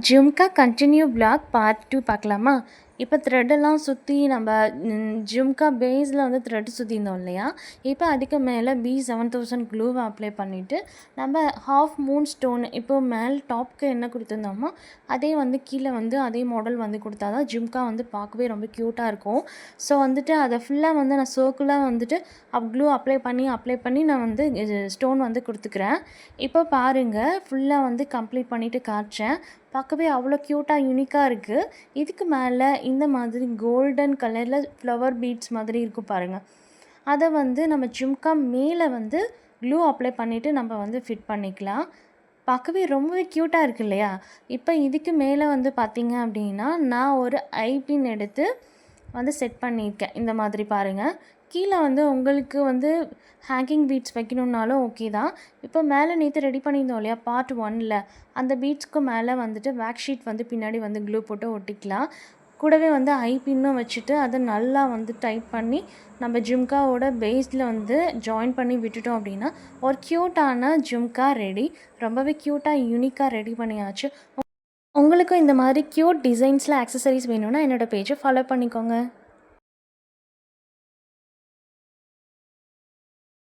Jhumka continue vlog part 2 பார்க்கலாமா? இப்போ த்ரெட்டெல்லாம் சுற்றி நம்ம ஜும்கா பேஸில் வந்து த்ரெட் சுற்றிருந்தோம் இல்லையா? இப்போ அதுக்கு மேலே B7000 க்ளூவை அப்ளை பண்ணிவிட்டு நம்ம ஹாஃப் மூன் ஸ்டோன் இப்போ மேல் டாப்க்கு என்ன கொடுத்துருந்தோமோ அதே வந்து கீழே வந்து அதே மாடல் வந்து கொடுத்தா தான் ஜும்கா வந்து பார்க்கவே ரொம்ப க்யூட்டாக இருக்கும். ஸோ வந்துட்டு அதை ஃபுல்லாக வந்து நான் சர்க்குலாக வந்துட்டு க்ளூ அப்ளை பண்ணி நான் வந்து ஸ்டோன் வந்து கொடுத்துக்கிறேன். இப்போ பாருங்கள், ஃபுல்லாக வந்து கம்ப்ளீட் பண்ணிவிட்டு காட்டுறேன். பார்க்கவே அவ்வளோ க்யூட்டாக யூனிக்காக இருக்குது. இதுக்கு மேலே இந்த மாதிரி கோல்டன் கலரில் ஃப்ளவர் பீட்ஸ் மாதிரி இருக்கும் பாருங்கள். அதை வந்து நம்ம ஜும்கா மேலே வந்து க்ளூ அப்ளை பண்ணிவிட்டு நம்ம வந்து ஃபிட் பண்ணிக்கலாம். பார்க்கவே ரொம்பவே க்யூட்டாக இருக்குது இல்லையா? இப்போ இதுக்கு மேலே வந்து பார்த்திங்க அப்படின்னா நான் ஒரு ஐபின் எடுத்து வந்து செட் பண்ணியிருக்கேன். இந்த மாதிரி பாருங்கள். கீழே வந்து உங்களுக்கு வந்து ஹேங்கிங் பீட்ஸ் வைக்கணுன்னாலும் ஓகே தான். இப்போ மேலே நேற்று ரெடி பண்ணியிருந்தோம் இல்லையா பார்ட் 1ல், அந்த பீட்ஸ்க்கு மேலே வந்துட்டு வேக்ஸ் ஷீட் வந்து பின்னாடி வந்து க்ளூ போட்டு ஒட்டிக்கலாம். கூடவே வந்து ஐபின்னும் வச்சுட்டு அதை நல்லா வந்து டைட் பண்ணி நம்ம ஜும்காவோட பேஸில் வந்து ஜாயின் பண்ணி விட்டுட்டோம் அப்படின்னா ஒரு க்யூட்டான ஜும்கா ரெடி. ரொம்பவே க்யூட்டாக யூனிக்காக ரெடி பண்ணியாச்சு. உங்களுக்கும் இந்த மாதிரி க்யூட் டிசைன்ஸில் ஆக்சசரிஸ் வேணும்னா என்னோடய பேஜை ஃபாலோ பண்ணிக்கோங்க.